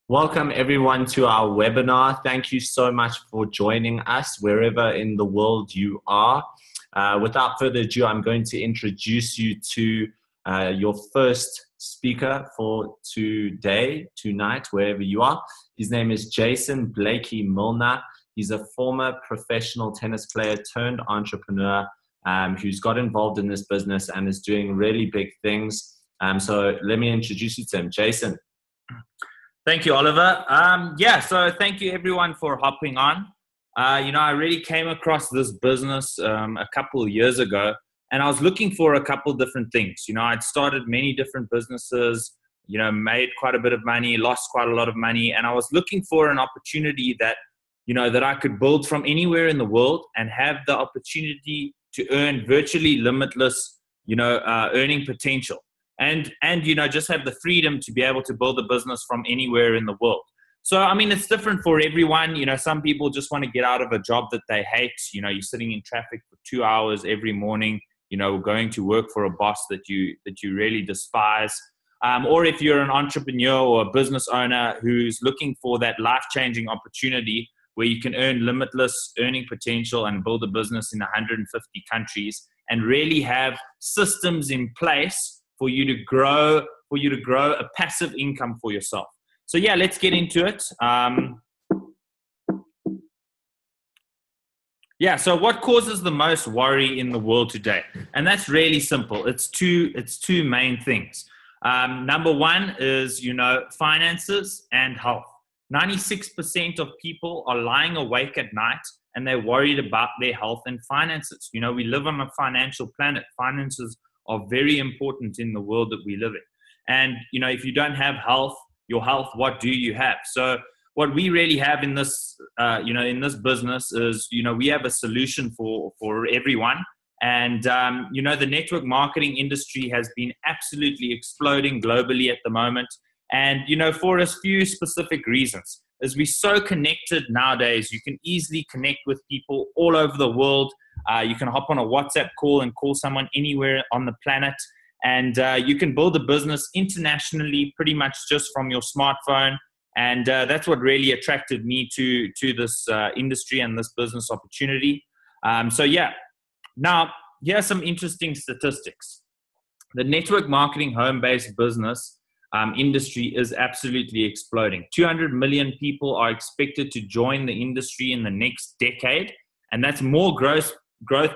Welcome everyone to our webinar. Thank you so much for joining us wherever in the world you are. Without further ado, I'm going to introduce you to your first speaker for tonight, wherever you are. His name is Jason Blakey Milner. He's a former professional tennis player turned entrepreneur who's got involved in this business and is doing really big things. So let me introduce you to him. Jason. Thank you, Oliver. So thank you everyone for hopping on. I really came across this business a couple of years ago, and I was looking for a couple of different things. I'd started many different businesses, made quite a bit of money, lost quite a lot of money, and I was looking for an opportunity that I could build from anywhere in the world and have the opportunity to earn virtually limitless, earning potential. And just have the freedom to be able to build a business from anywhere in the world. So, it's different for everyone. Some people just want to get out of a job that they hate. You're sitting in traffic for 2 hours every morning, going to work for a boss that you really despise. Or if you're an entrepreneur or a business owner who's looking for that life-changing opportunity where you can earn limitless earning potential and build a business in 150 countries and really have systems in place for you to grow a passive income for yourself. So yeah, let's get into it. So what causes the most worry in the world today? And that's really simple. It's two main things. Number one is, finances and health. 96% of people are lying awake at night and they're worried about their health and finances. We live on a financial planet. Finances are very important in the world that we live in. And, if you don't have your health, what do you have? So what we really have in this, in this business is, we have a solution for everyone. And, the network marketing industry has been absolutely exploding globally at the moment. And, for a few specific reasons. As we're so connected nowadays, you can easily connect with people all over the world. You can hop on a WhatsApp call and call someone anywhere on the planet. And you can build a business internationally pretty much just from your smartphone. And that's what really attracted me to this industry and this business opportunity. Now, here are some interesting statistics. The network marketing home-based business industry is absolutely exploding. 200 million people are expected to join the industry in the next decade, and that's more growth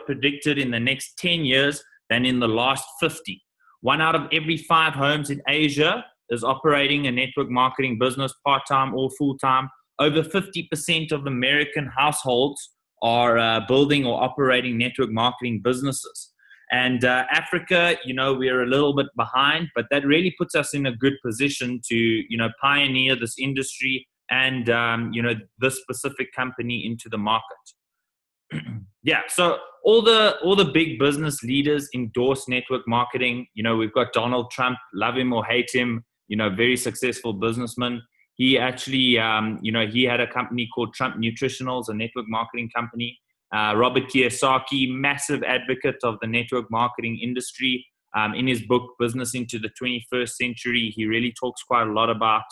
predicted in the next 10 years than in the last 50. 1 out of every 5 homes in Asia is operating a network marketing business part-time or full-time. Over 50% of American households are building or operating network marketing businesses. And Africa, we're a little bit behind, but that really puts us in a good position to, pioneer this industry and, this specific company into the market. So all the big business leaders endorse network marketing. We've got Donald Trump, love him or hate him, very successful businessman. He actually, he had a company called Trump Nutritionals, a network marketing company. Robert Kiyosaki, massive advocate of the network marketing industry. In his book, Business into the 21st Century, he really talks quite a lot about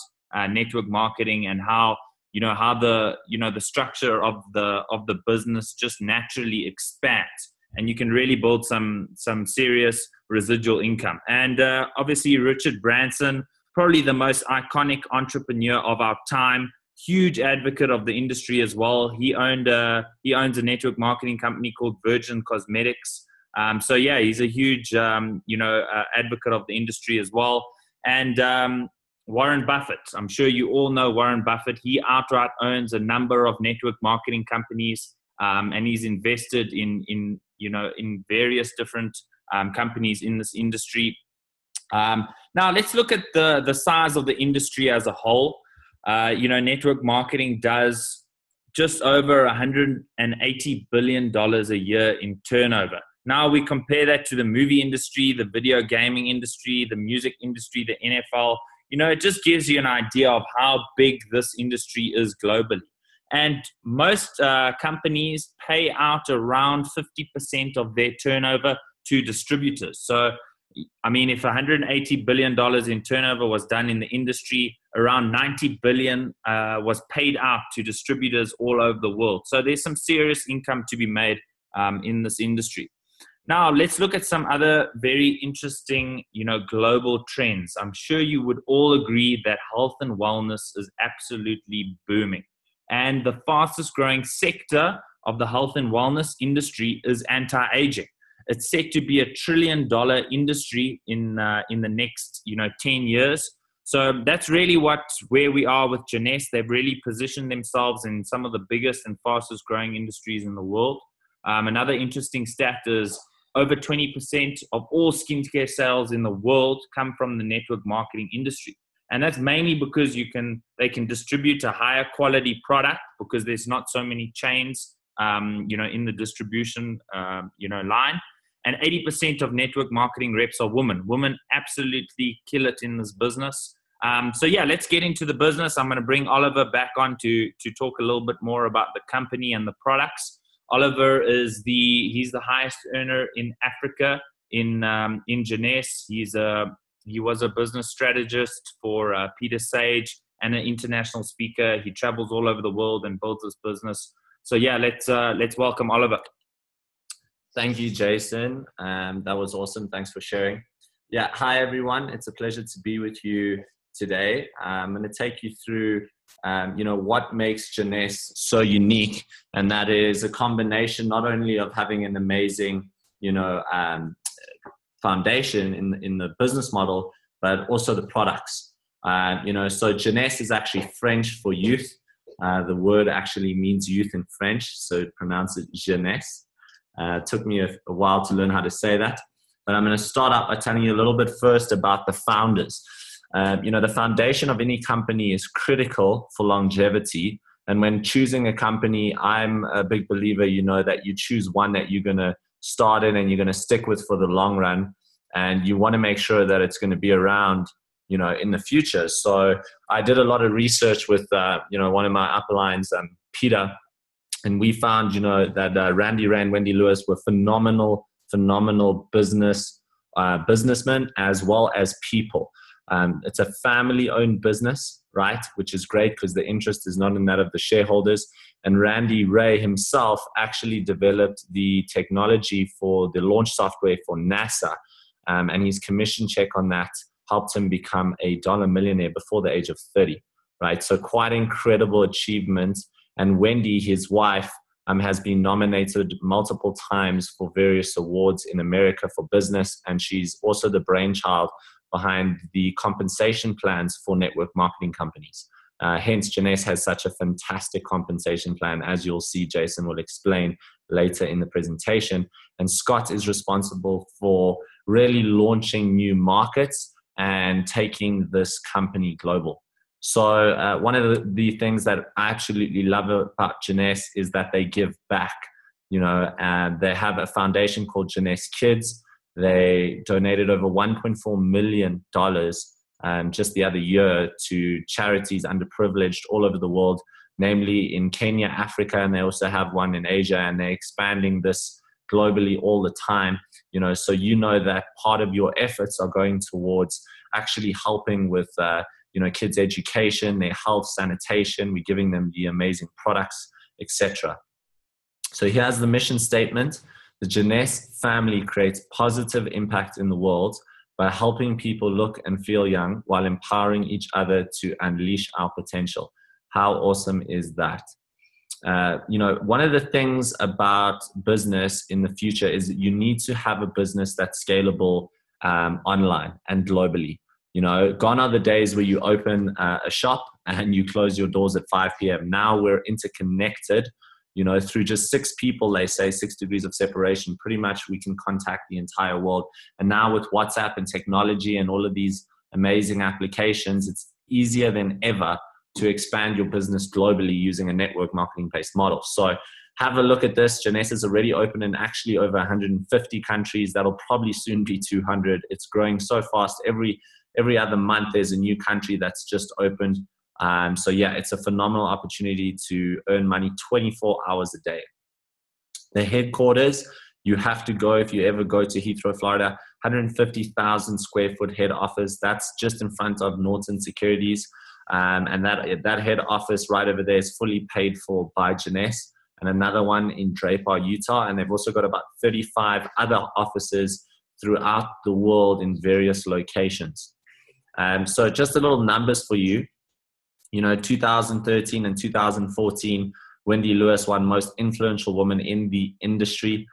network marketing and how the structure of the business just naturally expands, and you can really build some serious residual income. And obviously, Richard Branson, probably the most iconic entrepreneur of our time. Huge advocate of the industry as well. He owns a network marketing company called Virgin Cosmetics. He's a huge advocate of the industry as well. And Warren Buffett, I'm sure you all know Warren Buffett. He outright owns a number of network marketing companies, and he's invested in various different companies in this industry. Now let's look at the size of the industry as a whole. Network marketing does just over $180 billion a year in turnover. Now we compare that to the movie industry, the video gaming industry, the music industry, the NFL. It just gives you an idea of how big this industry is globally. And most companies pay out around 50% of their turnover to distributors. So, I mean, if $180 billion in turnover was done in the industry, around 90 billion was paid out to distributors all over the world. So there's some serious income to be made in this industry. Now, let's look at some other very interesting, global trends. I'm sure you would all agree that health and wellness is absolutely booming. And the fastest growing sector of the health and wellness industry is anti-aging. It's set to be $1 trillion industry in the next 10 years. So that's really where we are with Jeunesse. They've really positioned themselves in some of the biggest and fastest growing industries in the world. Another interesting stat is over 20% of all skincare sales in the world come from the network marketing industry. And that's mainly because they can distribute a higher quality product because there's not so many chains, in the distribution, line. And 80% of network marketing reps are women. Women absolutely kill it in this business. So let's get into the business. I'm going to bring Oliver back on to talk a little bit more about the company and the products. Oliver he's the highest earner in Africa in Jeunesse. He was a business strategist for Peter Sage and an international speaker. He travels all over the world and builds this business. So let's welcome Oliver. Thank you, Jason. That was awesome. Thanks for sharing. Yeah, hi everyone. It's a pleasure to be with you today. I'm going to take you through, what makes Jeunesse so unique, and that is a combination not only of having an amazing, foundation in the business model, but also the products. So Jeunesse is actually French for youth. The word actually means youth in French, so pronounce it Jeunesse. It took me a while to learn how to say that, but I'm going to start out by telling you a little bit first about the founders. The foundation of any company is critical for longevity. And when choosing a company, I'm a big believer, that you choose one that you're going to start in and you're going to stick with for the long run. And you want to make sure that it's going to be around, in the future. So I did a lot of research with, one of my uplines, Peter, and we found, that Randy Ray and Wendy Lewis were phenomenal businessmen as well as people. It's a family-owned business, right? Which is great because the interest is not in that of the shareholders. And Randy Ray himself actually developed the technology for the launch software for NASA. And his commission check on that helped him become a dollar millionaire before the age of 30, right? So quite incredible achievement. And Wendy, his wife, has been nominated multiple times for various awards in America for business. And she's also the brainchild behind the compensation plans for network marketing companies. Hence, Jeunesse has such a fantastic compensation plan, as you'll see Jason will explain later in the presentation. And Scott is responsible for really launching new markets and taking this company global. So one of the things that I absolutely love about Jeunesse is that they give back, and they have a foundation called Jeunesse Kids. They donated over $1.4 million just the other year to charities underprivileged all over the world, namely in Kenya, Africa, and they also have one in Asia, and they're expanding this globally all the time. So that part of your efforts are going towards actually helping with kids' education, their health, sanitation. We're giving them the amazing products, etc. So here's the mission statement. The Jeunesse family creates positive impact in the world by helping people look and feel young while empowering each other to unleash our potential. How awesome is that? One of the things about business in the future is that you need to have a business that's scalable online and globally. Gone are the days where you open a shop and you close your doors at 5 p.m. Now we're interconnected, through just 6 people, they say 6 degrees of separation. Pretty much we can contact the entire world. And now with WhatsApp and technology and all of these amazing applications, it's easier than ever to expand your business globally using a network marketing based model. So have a look at this. Jeunesse is already open in actually over 150 countries. That'll probably soon be 200. It's growing so fast. Every other month, there's a new country that's just opened. It's a phenomenal opportunity to earn money 24 hours a day. The headquarters, you have to go, if you ever go to Heathrow, Florida, 150,000 square foot head office. That's just in front of Norton Securities. And that head office right over there is fully paid for by Jeunesse, and another one in Draper, Utah. And they've also got about 35 other offices throughout the world in various locations. So just a little numbers for you. 2013 and 2014, Wendy Lewis won Most Influential Woman in the Industry.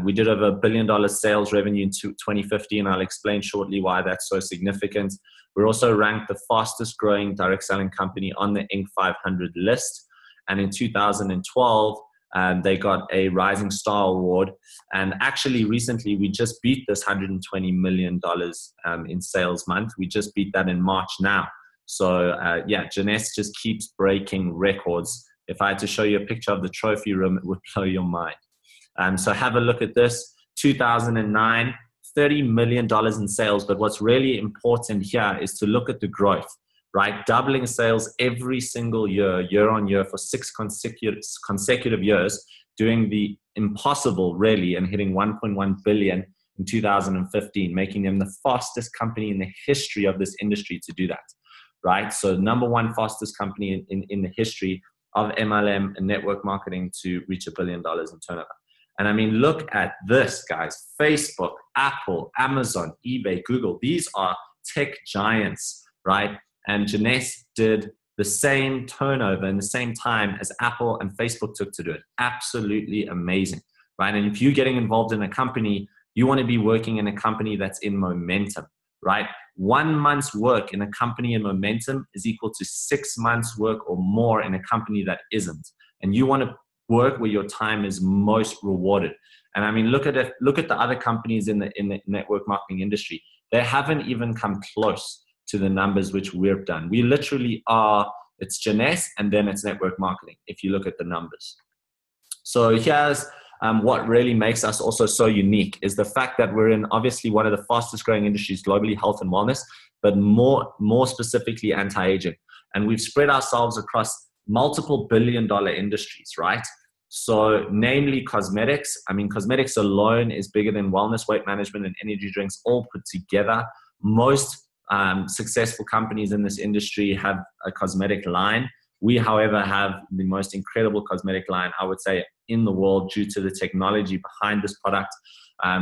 We did over $1 billion sales revenue in 2015. I'll explain shortly why that's so significant. We're also ranked the fastest growing direct selling company on the Inc. 500 list. And in 2012, they got a Rising Star Award. And actually, recently, we just beat this $120 million in sales month. We just beat that in March now. So, Jeunesse just keeps breaking records. If I had to show you a picture of the trophy room, it would blow your mind. So have a look at this. 2009, $30 million in sales. But what's really important here is to look at the growth, right? Doubling sales every single year on year for 6 consecutive years, doing the impossible really, and hitting 1.1 billion in 2015, making them the fastest company in the history of this industry to do that, right? So number one fastest company in the history of MLM and network marketing to reach $1 billion in turnover. And I mean, look at this, guys. Facebook, Apple, Amazon, eBay, Google. These are tech giants, right? And Jeunesse did the same turnover in the same time as Apple and Facebook took to do it. Absolutely amazing, right? And if you're getting involved in a company, you want to be working in a company that's in momentum, right? 1 month's work in a company in momentum is equal to 6 months' work or more in a company that isn't. And you want to work where your time is most rewarded. And I mean, look at the other companies in the network marketing industry. They haven't even come close to the numbers which we've done. We literally are, it's Jeunesse and then it's network marketing, if you look at the numbers. So here's what really makes us also so unique is the fact that we're in obviously one of the fastest growing industries globally, health and wellness, but more specifically anti-aging. And we've spread ourselves across multiple billion-dollar industries, right? So namely cosmetics. I mean, cosmetics alone is bigger than wellness, weight management, and energy drinks all put together. Most successful companies in this industry have a cosmetic line. We, however, have the most incredible cosmetic line, I would say, in the world due to the technology behind this product.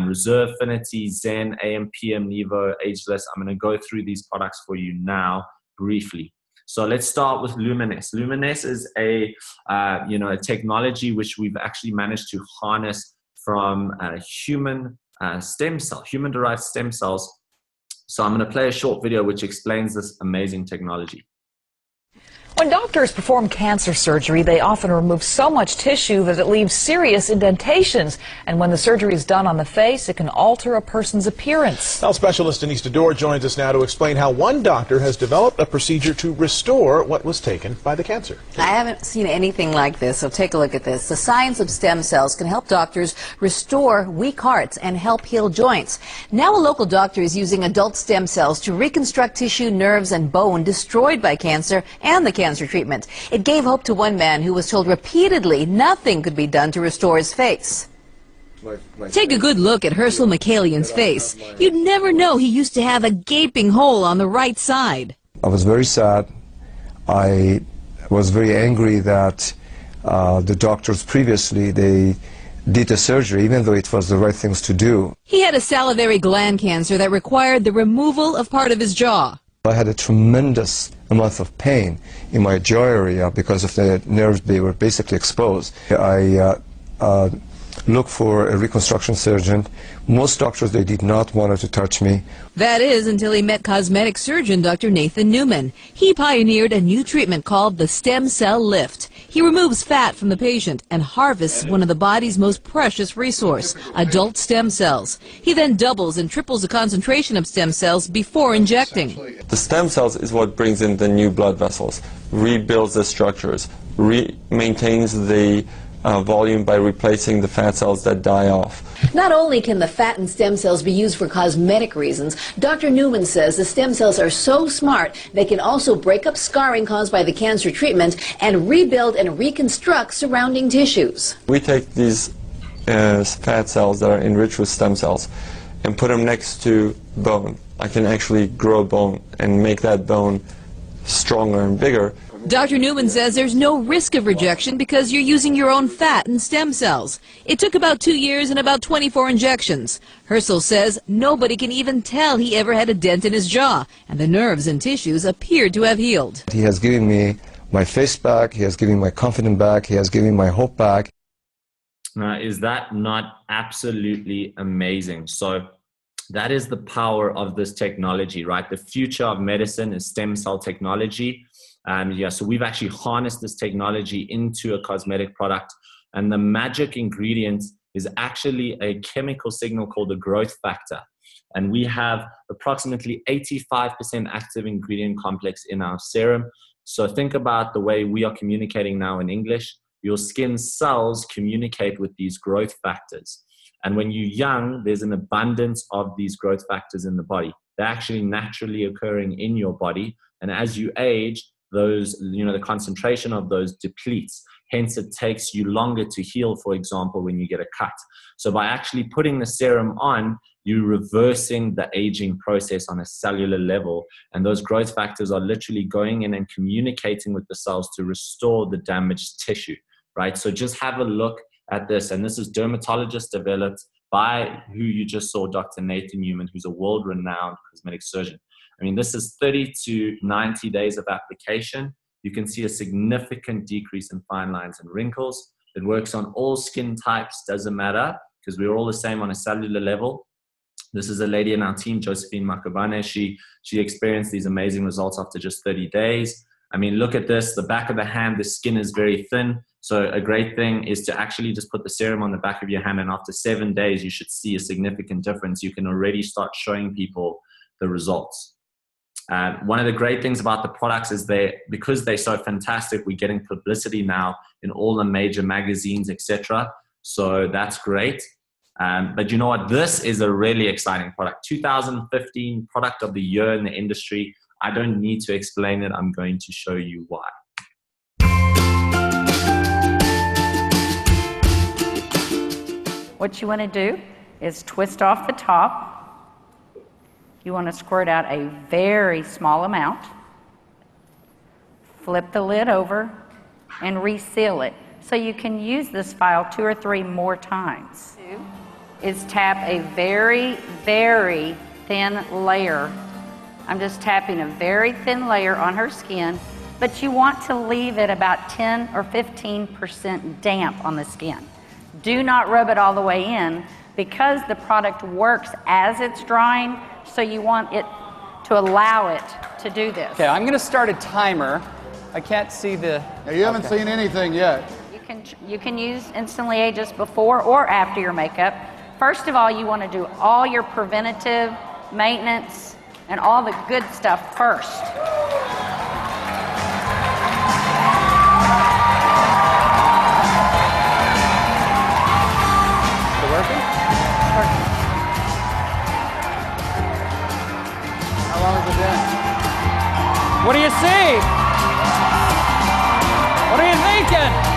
Reserve, Finity, Zen, AM, PM, Nevo, Ageless. I'm going to go through these products for you now briefly. So let's start with Luminous. Luminous is a technology which we've actually managed to harness from human-derived stem cells. So I'm going to play a short video which explains this amazing technology. When doctors perform cancer surgery, they often remove so much tissue that it leaves serious indentations. And when the surgery is done on the face, it can alter a person's appearance. Health specialist Denise Dedore joins us now to explain how one doctor has developed a procedure to restore what was taken by the cancer. I haven't seen anything like this, so take a look at this. The science of stem cells can help doctors restore weak hearts and help heal joints. Now a local doctor is using adult stem cells to reconstruct tissue, nerves, and bone destroyed by cancer and the cancer treatment. It gave hope to one man who was told repeatedly nothing could be done to restore his face. Take a good look at Herschel McCallian's face. You'd never know he used to have a gaping hole on the right side. I was very sad. I was very angry that the doctors previously, they did the surgery, even though it was the right things to do. He had a salivary gland cancer that required the removal of part of his jaw. I had a tremendous amount of pain in my jaw area because of the nerves. They were basically exposed. I looked for a reconstruction surgeon. Most doctors, they did not want to touch me. That is until he met cosmetic surgeon Dr. Nathan Newman. He pioneered a new treatment called the stem cell lift. He removes fat from the patient and harvests one of the body's most precious resource, adult stem cells. He then doubles and triples the concentration of stem cells before injecting. The stem cells is what brings in the new blood vessels, rebuilds the structures, maintains the volume by replacing the fat cells that die off. Not only can the fat and stem cells be used for cosmetic reasons, Dr. Newman says the stem cells are so smart they can also break up scarring caused by the cancer treatment and rebuild and reconstruct surrounding tissues. We take these fat cells that are enriched with stem cells and put them next to bone. I can actually grow bone and make that bone stronger and bigger. Dr. Newman says there's no risk of rejection because you're using your own fat and stem cells. It took about 2 years and about 24 injections. Herschel says nobody can even tell he ever had a dent in his jaw, and the nerves and tissues appeared to have healed. He has given me my face back, he has given me my confidence back, he has given me my hope back. Now, is that not absolutely amazing? So that is the power of this technology, right? The future of medicine is stem cell technology. So we've actually harnessed this technology into a cosmetic product, and the magic ingredient is actually a chemical signal called a growth factor. And we have approximately 85% active ingredient complex in our serum. So think about the way we are communicating now in English. Your skin cells communicate with these growth factors. And when you're young, there's an abundance of these growth factors in the body. They're actually naturally occurring in your body. And as you age, those, the concentration of those depletes. Hence, it takes you longer to heal, for example, when you get a cut. So by actually putting the serum on, you're reversing the aging process on a cellular level. And those growth factors are literally going in and communicating with the cells to restore the damaged tissue, right? So just have a look at this. And this is dermatologist developed by who you just saw, Dr. Nathan Newman, who's a world-renowned cosmetic surgeon. I mean, this is 30 to 90 days of application. You can see a significant decrease in fine lines and wrinkles. It works on all skin types, doesn't matter, because we're all the same on a cellular level. This is a lady in our team, Josephine Makabane. She experienced these amazing results after just 30 days. I mean, look at this, the back of the hand, the skin is very thin. So a great thing is to actually just put the serum on the back of your hand, and after 7 days, you should see a significant difference. You can already start showing people the results. One of the great things about the products is because they're so fantastic, we're getting publicity now in all the major magazines, etc. So that's great. But you know what? This is a really exciting product. 2015 Product of the Year in the industry. I don't need to explain it. I'm going to show you why. What you want to do is twist off the top. You want to squirt out a very small amount, flip the lid over, and reseal it. So you can use this file 2 or 3 more times. Is tap a very, very thin layer. I'm just tapping a very thin layer on her skin, but you want to leave it about 10 or 15% damp on the skin. Do not rub it all the way in because the product works as it's drying. So you want it to allow it to do this. Okay, I'm going to start a timer. I can't see the... Now, you haven't seen anything yet. You can use Instantly Ageless before or after your makeup. First of all, you want to do all your preventative maintenance and all the good stuff first. Is it working? Working. How long has it been? What do you see? What are you thinking?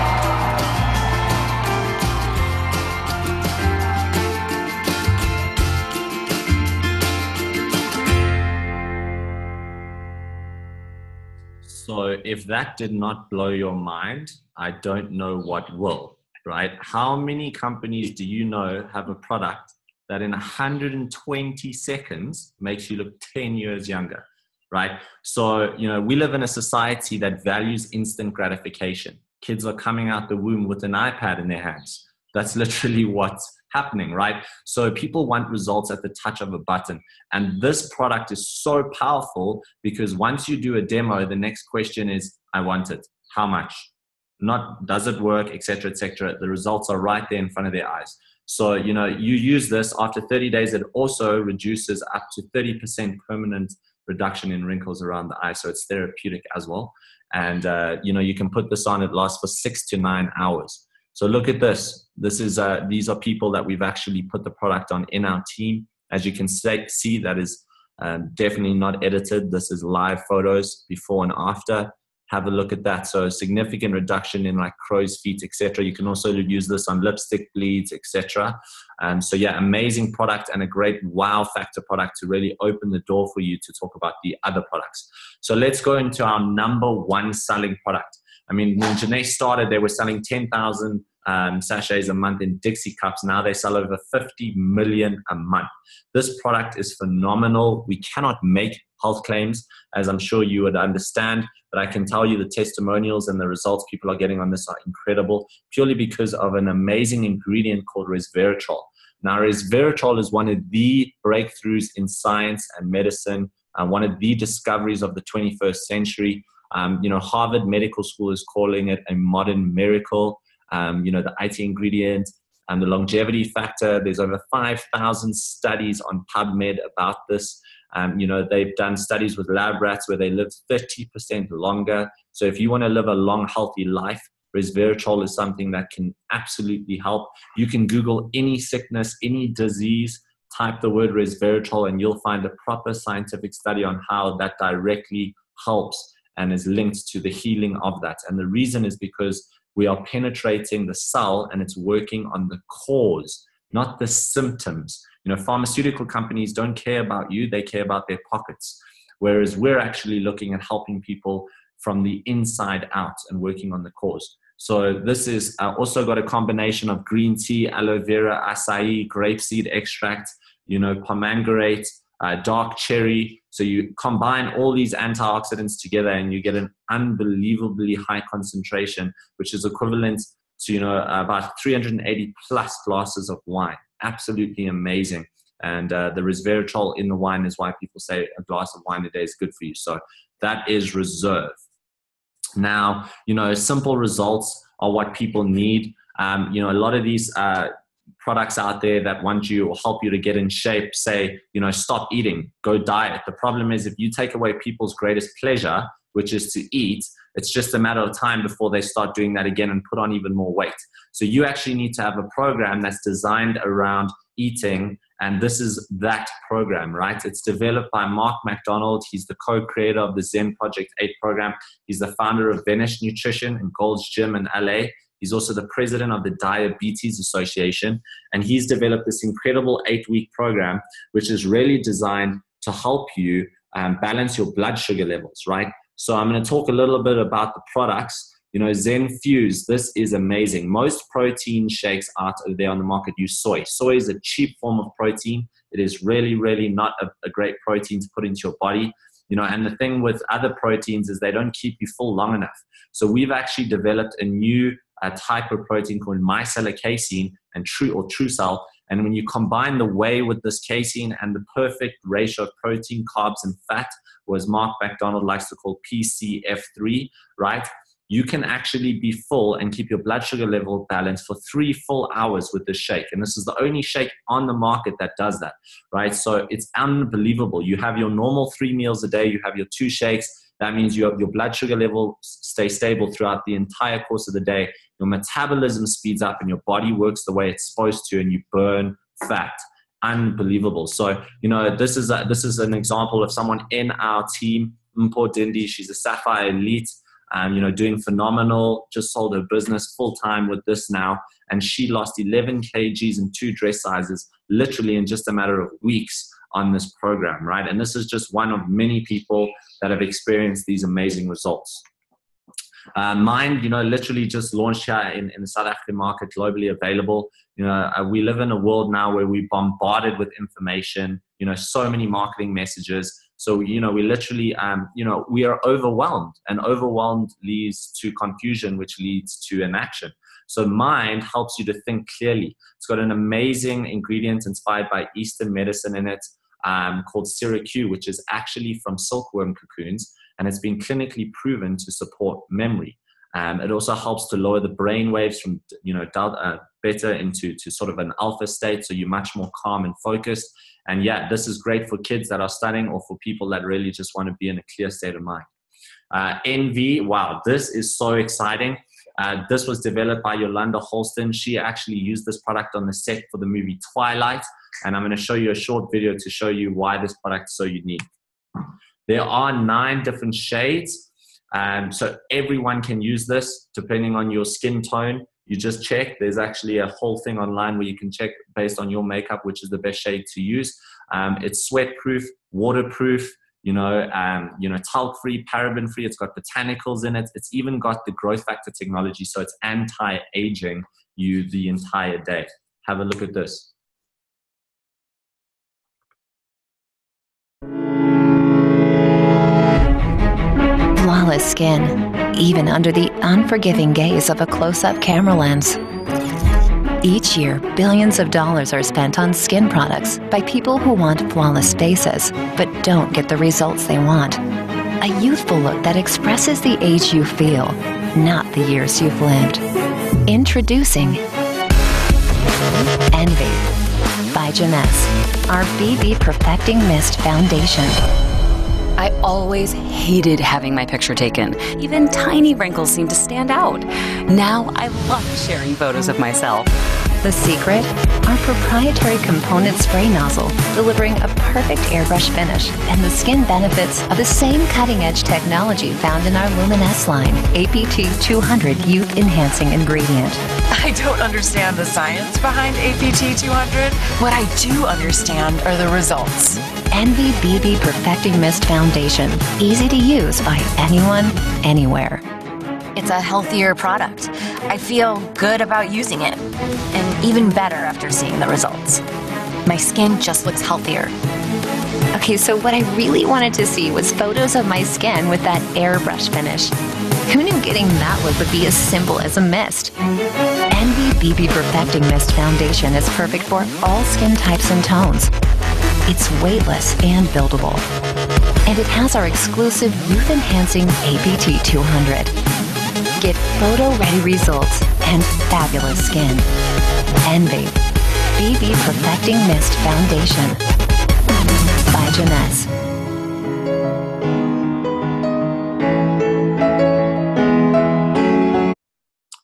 So if that did not blow your mind, I don't know what will, right? How many companies do you know have a product that in 120 seconds makes you look 10 years younger, right? So, we live in a society that values instant gratification. Kids are coming out the womb with an iPad in their hands. That's literally what's happening, right? So people want results at the touch of a button. And this product is so powerful because once you do a demo, the next question is, I want it. How much? Not does it work, et cetera, et cetera. The results are right there in front of their eyes. So, you use this after 30 days, it also reduces up to 30% permanent reduction in wrinkles around the eye. So it's therapeutic as well. And, you can put this on, it lasts for 6 to 9 hours. So look at this. These are people that we've actually put the product on in our team. As you can see, that is definitely not edited. This is live photos before and after. have a look at that. So a significant reduction in like crow's feet, etc. You can also use this on lipstick bleeds, etc. So yeah, amazing product and a great wow factor product to really open the door for you to talk about the other products. So let's go into our number one selling product. I mean, when Janae started, they were selling 10,000 sachets a month in Dixie cups. Now they sell over 50 million a month. This product is phenomenal. We cannot make health claims, as I'm sure you would understand, but I can tell you the testimonials and the results people are getting on this are incredible, purely because of an amazing ingredient called resveratrol. Now, resveratrol is one of the breakthroughs in science and medicine, one of the discoveries of the 21st century. Harvard Medical School is calling it a modern miracle. The IT ingredient and the longevity factor. There's over 5,000 studies on PubMed about this. They've done studies with lab rats where they live 30% longer. So if you want to live a long, healthy life, resveratrol is something that can absolutely help. You can Google any sickness, any disease, type the word resveratrol, and you'll find a proper scientific study on how that directly helps and is linked to the healing of that. And the reason is because we are penetrating the cell and it's working on the cause, not the symptoms. Pharmaceutical companies don't care about you, they care about their pockets. Whereas we're actually looking at helping people from the inside out and working on the cause. So this is also got a combination of green tea, aloe vera, acai, grapeseed extract, pomegranate, dark cherry. So you combine all these antioxidants together and you get an unbelievably high concentration, which is equivalent to about 380 plus glasses of wine. Absolutely amazing. And the resveratrol in the wine is why people say a glass of wine a day is good for you. So that is reserve. Now, simple results are what people need. A lot of these products out there that want you or help you to get in shape say, stop eating, go diet. The problem is if you take away people's greatest pleasure, which is to eat, it's just a matter of time before they start doing that again and put on even more weight. So you actually need to have a program that's designed around eating, and this is that program, right? It's developed by Mark McDonald. He's the co-creator of the Zen Project 8 program. He's the founder of Venice Nutrition and Gold's Gym in LA. He's also the president of the Diabetes Association, and he's developed this incredible 8-week program, which is really designed to help you balance your blood sugar levels, right? So I'm going to talk a little bit about the products. Zen Fuse, this is amazing. Most protein shakes out there on the market use soy. Soy is a cheap form of protein. It is really, really not a great protein to put into your body. And the thing with other proteins is they don't keep you full long enough. So we've actually developed a new type of protein called micellar casein and true cell. And when you combine the whey with this casein and the perfect ratio of protein, carbs, and fat, or as Mark McDonald likes to call PCF3, right? You can actually be full and keep your blood sugar level balanced for 3 full hours with this shake. And this is the only shake on the market that does that, right? So it's unbelievable. You have your normal 3 meals a day, you have your 2 shakes. That means your blood sugar level stays stable throughout the entire course of the day. Your metabolism speeds up and your body works the way it's supposed to, and you burn fat. Unbelievable. So, this is an example of someone in our team, Mpo Dindi. She's a Sapphire Elite, doing phenomenal, just sold her business full time with this now. And she lost 11 kgs and 2 dress sizes, literally in just a matter of weeks on this program, right? And this is just one of many people that have experienced these amazing results. Mine, literally just launched here in the South African market, globally available. We live in a world now where we're bombarded with information, so many marketing messages. So, we literally, we are overwhelmed, and overwhelmed leads to confusion, which leads to inaction. So Mind helps you to think clearly. It's got an amazing ingredient inspired by Eastern medicine in it, called Siracu, which is actually from silkworm cocoons, and it's been clinically proven to support memory. It also helps to lower the brain waves from beta into sort of an alpha state, so you're much more calm and focused. And yeah, this is great for kids that are studying or for people that really just want to be in a clear state of mind. NV, wow, this is so exciting. This was developed by Yolanda Holston. She actually used this product on the set for the movie Twilight, and I'm going to show you a short video to show you why this product is so unique. There are 9 different shades. So everyone can use this depending on your skin tone. You just check. There's actually a whole thing online where you can check based on your makeup, which is the best shade to use. It's sweat-proof, waterproof, talc-free, paraben-free. It's got botanicals in it. It's even got the growth factor technology, so it's anti-aging you the entire day. Have a look at this. Flawless skin, even under the unforgiving gaze of a close-up camera lens. Each year, billions of dollars are spent on skin products by people who want flawless faces, but don't get the results they want. A youthful look that expresses the age you feel, not the years you've lived. Introducing Envy by Janesse, our BB Perfecting Mist Foundation. I always hated having my picture taken. Even tiny wrinkles seem to stand out. Now I love sharing photos of myself. The secret? Our proprietary component spray nozzle, delivering a perfect airbrush finish and the skin benefits of the same cutting-edge technology found in our Luminesce line, APT 200 Youth Enhancing Ingredient. I don't understand the science behind APT 200. What I do understand are the results. Envy BB Perfecting Mist Foundation. Easy to use by anyone, anywhere. It's a healthier product. I feel good about using it, and even better after seeing the results. My skin just looks healthier. Okay, so what I really wanted to see was photos of my skin with that airbrush finish. Who knew getting that look would be as simple as a mist? Envy BB Perfecting Mist Foundation is perfect for all skin types and tones. It's weightless and buildable. And it has our exclusive youth-enhancing APT 200. Get photo-ready results and fabulous skin. Envy BB Perfecting Mist Foundation by Janesse.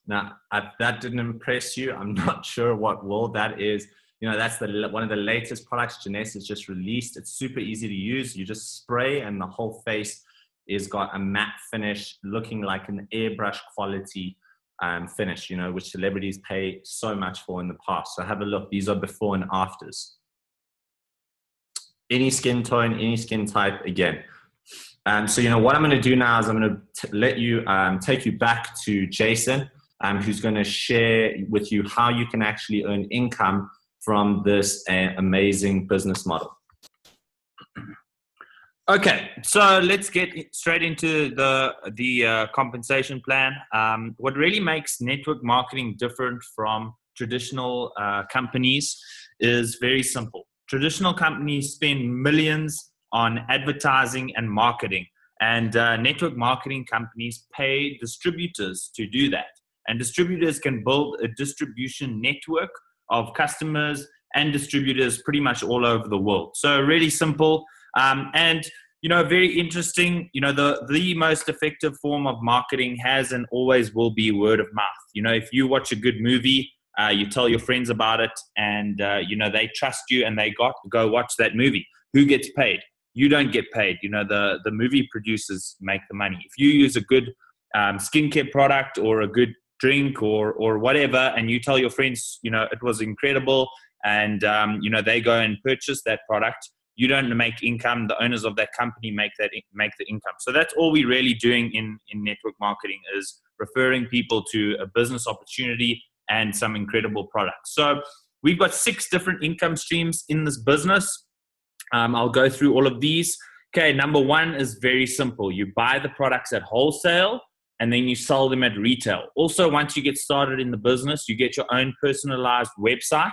Now, if that didn't impress you, I'm not sure what will. That is, that's one of the latest products Janesse has just released. It's super easy to use. You just spray and the whole face is got a matte finish looking like an airbrush quality finish, which celebrities pay so much for in the past. So have a look. These are before and afters. Any skin tone, any skin type, again. So, what I'm going to do now is I'm going to let you take you back to Jason, who's going to share with you how you can actually earn income from this amazing business model. Okay, so let's get straight into the compensation plan. What really makes network marketing different from traditional companies is very simple. Traditional companies spend millions on advertising and marketing, and network marketing companies pay distributors to do that. And distributors can build a distribution network of customers and distributors pretty much all over the world. So really simple. And very interesting, the most effective form of marketing has and always will be word of mouth. If you watch a good movie, you tell your friends about it and, they trust you and they go watch that movie. Who gets paid? You don't get paid. The movie producers make the money. If you use a good skincare product or a good drink or whatever, and you tell your friends, it was incredible, and, they go and purchase that product, you don't make income. The owners of that company make the income. So that's all we're really doing in network marketing, is referring people to a business opportunity and some incredible products. So we've got 6 different income streams in this business. I'll go through all of these. Okay, number 1 is very simple. You buy the products at wholesale and then you sell them at retail. Also, once you get started in the business, you get your own personalized website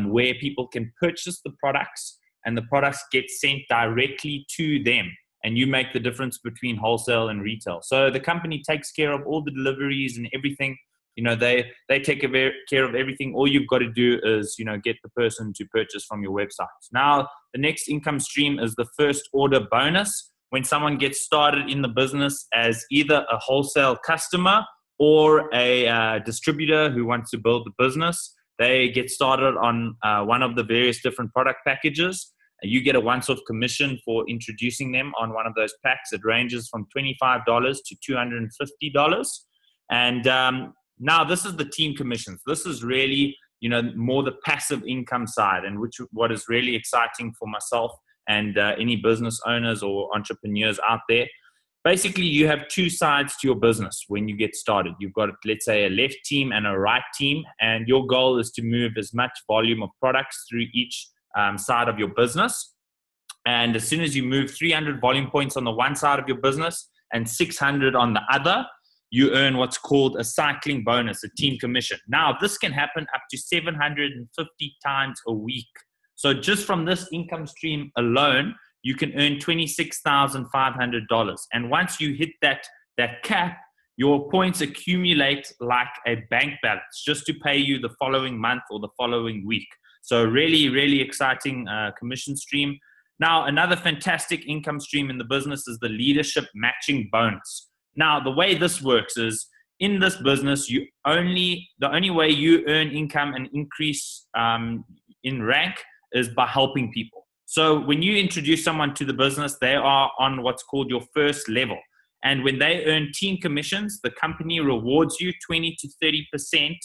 where people can purchase the products, and the products get sent directly to them, and you make the difference between wholesale and retail. So the company takes care of all the deliveries and everything. They take care of everything. All you've got to do is, get the person to purchase from your website. Now, the next income stream is the first order bonus. When someone gets started in the business as either a wholesale customer or a distributor who wants to build the business, they get started on one of the various different product packages. You get a once-off commission for introducing them on one of those packs. It ranges from $25 to $250. And now this is the team commissions. This is really, more the passive income side, and what is really exciting for myself and any business owners or entrepreneurs out there. Basically, you have two sides to your business when you get started. You've got, let's say, a left team and a right team, and your goal is to move as much volume of products through each side of your business. And as soon as you move 300 volume points on the one side of your business and 600 on the other, you earn what's called a cycling bonus, a team commission. Now, this can happen up to 750 times a week. So just from this income stream alone, you can earn $26,500. And once you hit that cap, your points accumulate like a bank balance just to pay you the following month or the following week. So really, really exciting commission stream. Now, another fantastic income stream in the business is the leadership matching bonus. Now, the way this works is in this business, the only way you earn income and increase in rank is by helping people. So when you introduce someone to the business, they are on what's called your first level. And when they earn team commissions, the company rewards you 20 to 30%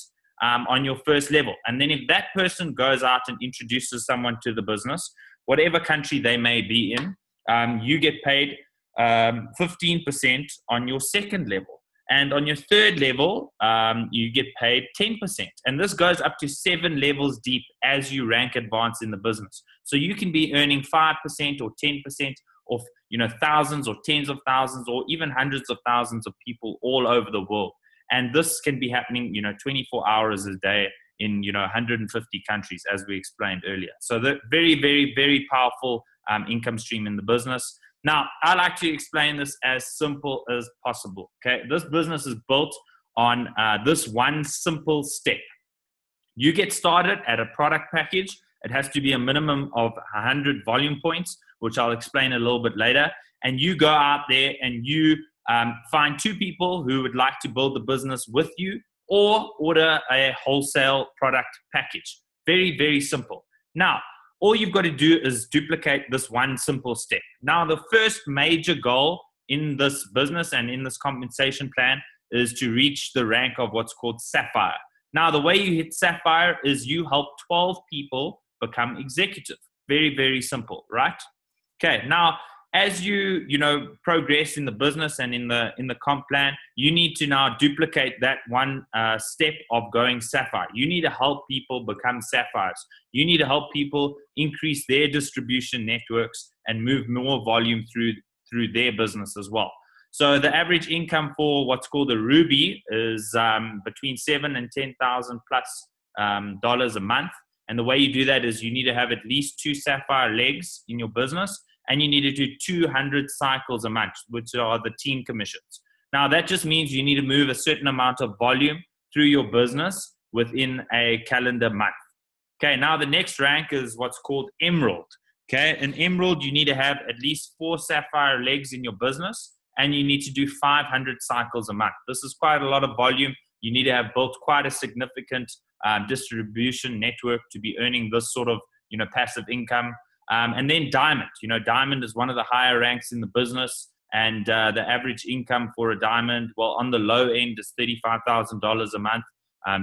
on your first level. And then if that person goes out and introduces someone to the business, whatever country they may be in, you get paid 15% on your second level. And on your third level, you get paid 10%. And this goes up to 7 levels deep as you rank advance in the business. So you can be earning 5% or 10% of, thousands or tens of thousands or even hundreds of thousands of people all over the world. And this can be happening, 24 hours a day in, 150 countries, as we explained earlier. So the very, very, very powerful income stream in the business. Now, I like to explain this as simple as possible. Okay, this business is built on this one simple step. You get started at a product package. It has to be a minimum of 100 volume points, which I'll explain a little bit later. And you go out there and you find 2 people who would like to build the business with you, or order a wholesale product package. Very, very simple. Now, all you've got to do is duplicate this one simple step. Now, the first major goal in this business and in this compensation plan is to reach the rank of what's called Sapphire. Now, the way you hit Sapphire is you help 12 people become executive. Very, very simple, right? Okay, now, as you progress in the business and in the comp plan, you need to now duplicate that one step of going Sapphire. You need to help people become Sapphires. You need to help people increase their distribution networks and move more volume through their business as well. So the average income for what's called a Ruby is between $7,000 and $10,000 plus dollars a month. And the way you do that is you need to have at least 2 Sapphire legs in your business, and you need to do 200 cycles a month, which are the team commissions. Now, that just means you need to move a certain amount of volume through your business within a calendar month. Okay, now the next rank is what's called Emerald. Okay, in Emerald, you need to have at least 4 Sapphire legs in your business, and you need to do 500 cycles a month. This is quite a lot of volume. You need to have built quite a significant distribution network to be earning this sort of passive income. And then Diamond. Diamond is one of the higher ranks in the business, and the average income for a Diamond, well, on the low end is $35,000 a month.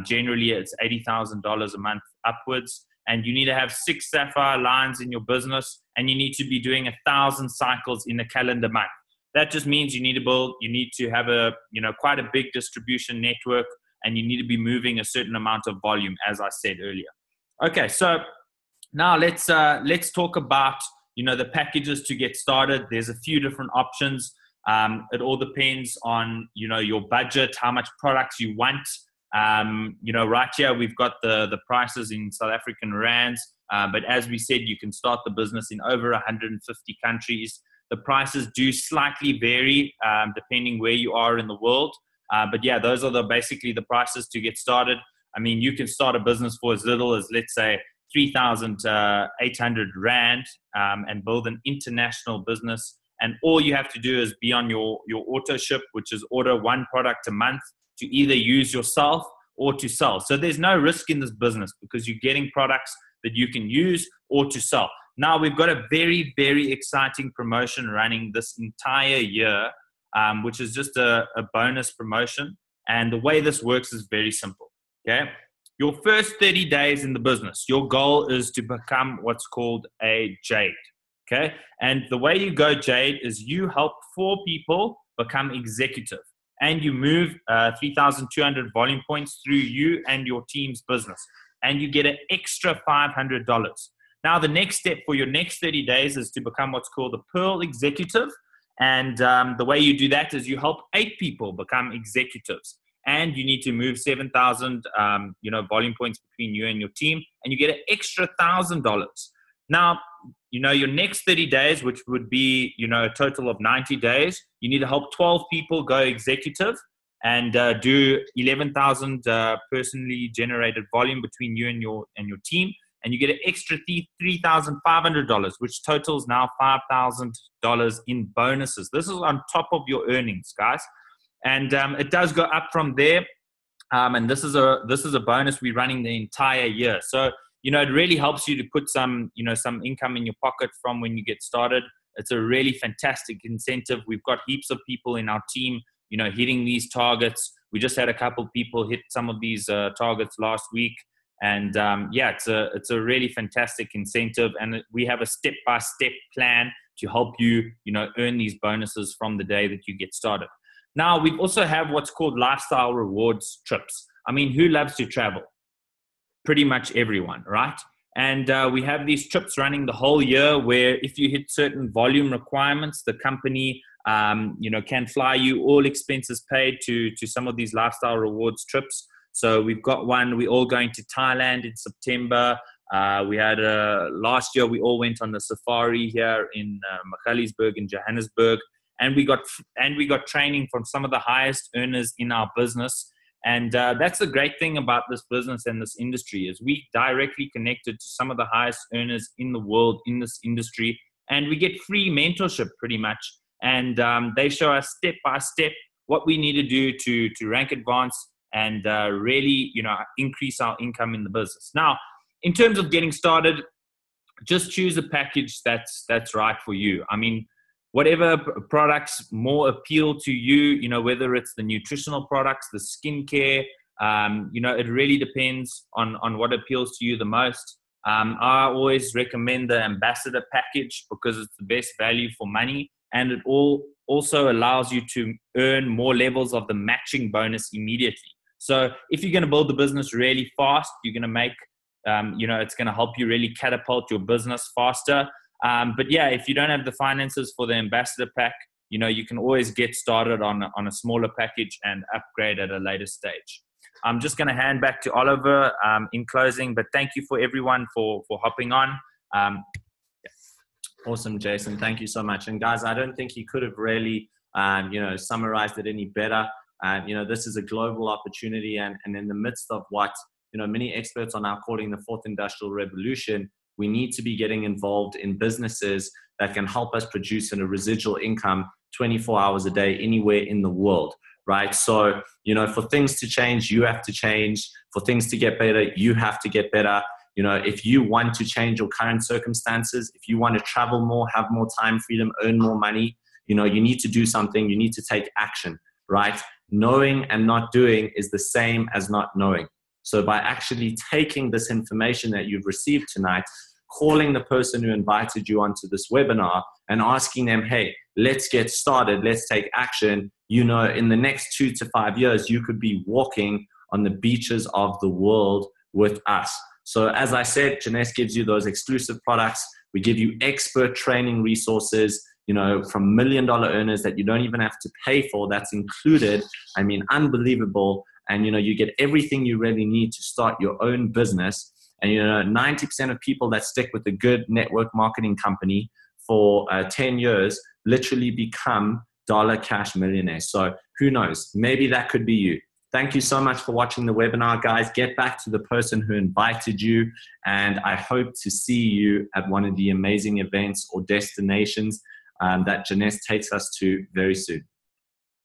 Generally, it's $80,000 a month upwards. And you need to have 6 Sapphire lines in your business, and you need to be doing 1,000 cycles in a calendar month. That just means you need to have quite a big distribution network, and you need to be moving a certain amount of volume, as I said earlier. Okay, so now let's talk about the packages to get started. There's a few different options. It all depends on your budget, how much products you want. Right here we've got the prices in South African rands, but as we said, you can start the business in over 150 countries. The prices do slightly vary depending where you are in the world, but yeah, those are basically the prices to get started. I mean, you can start a business for as little as, let's say, 3,800 Rand and build an international business. And all you have to do is be on your auto ship, which is order 1 product a month to either use yourself or to sell. So there's no risk in this business because you're getting products that you can use or to sell. Now we've got a very, very exciting promotion running this entire year, which is just a bonus promotion. And the way this works is very simple, okay? Your first 30 days in the business, your goal is to become what's called a Jade, okay? And the way you go Jade is you help 4 people become executive, and you move 3,200 volume points through you and your team's business, and you get an extra $500. Now, the next step for your next 30 days is to become what's called a Pearl Executive. And the way you do that is you help 8 people become executives. And you need to move 7,000 volume points between you and your team, and you get an extra $1,000. Now, your next 30 days, which would be, a total of 90 days, you need to help 12 people go executive and do 11,000 personally generated volume between you and your team. And you get an extra $3,500, which totals now $5,000 in bonuses. This is on top of your earnings, guys. And it does go up from there. And this is a bonus we're running the entire year. So, it really helps you to put some income in your pocket from when you get started. It's a really fantastic incentive. We've got heaps of people in our team, hitting these targets. We just had a couple people hit some of these targets last week. And it's a really fantastic incentive, and we have a step-by-step plan to help you, earn these bonuses from the day that you get started. Now, we also have what's called lifestyle rewards trips. I mean, who loves to travel? Pretty much everyone, right? And we have these trips running the whole year where if you hit certain volume requirements, the company, can fly you all expenses paid to some of these lifestyle rewards trips. So we've got one, we're all going to Thailand in September. We had last year, we all went on the safari here in Magaliesburg in Johannesburg. And we got training from some of the highest earners in our business. And that's the great thing about this business and this industry is we directly connected to some of the highest earners in the world in this industry. And we get free mentorship pretty much. And they show us step by step what we need to do to rank advance and really, increase our income in the business. Now, in terms of getting started, just choose a package that's right for you. I mean, whatever products more appeal to you, whether it's the nutritional products, the skincare, it really depends on what appeals to you the most. I always recommend the ambassador package because it's the best value for money, and it also allows you to earn more levels of the matching bonus immediately. So if you're going to build the business really fast, you're going to make, it's going to help you really catapult your business faster. But yeah, if you don't have the finances for the ambassador pack, you can always get started on a smaller package and upgrade at a later stage. I'm just going to hand back to Oliver in closing, but thank you for everyone for hopping on. Awesome, Jason. Thank you so much. And guys, I don't think he could have really, summarized it any better. This is a global opportunity, and in the midst of what, many experts are now calling the fourth industrial revolution, we need to be getting involved in businesses that can help us produce a residual income 24 hours a day anywhere in the world, right? So, for things to change, you have to change. For things to get better, you have to get better. If you want to change your current circumstances, if you want to travel more, have more time freedom, earn more money, you need to do something. You need to take action, right? Knowing and not doing is the same as not knowing. So by actually taking this information that you've received tonight, calling the person who invited you onto this webinar and asking them, hey, let's get started, let's take action. In the next 2 to 5 years, you could be walking on the beaches of the world with us. So as I said, Janess gives you those exclusive products. We give you expert training resources, from $1 million earners that you don't even have to pay for. That's included. I mean, unbelievable. And, you get everything you really need to start your own business. And, 90% of people that stick with a good network marketing company for 10 years literally become dollar cash millionaires. So who knows? Maybe that could be you. Thank you so much for watching the webinar, guys. Get back to the person who invited you. And I hope to see you at one of the amazing events or destinations that Janess takes us to very soon.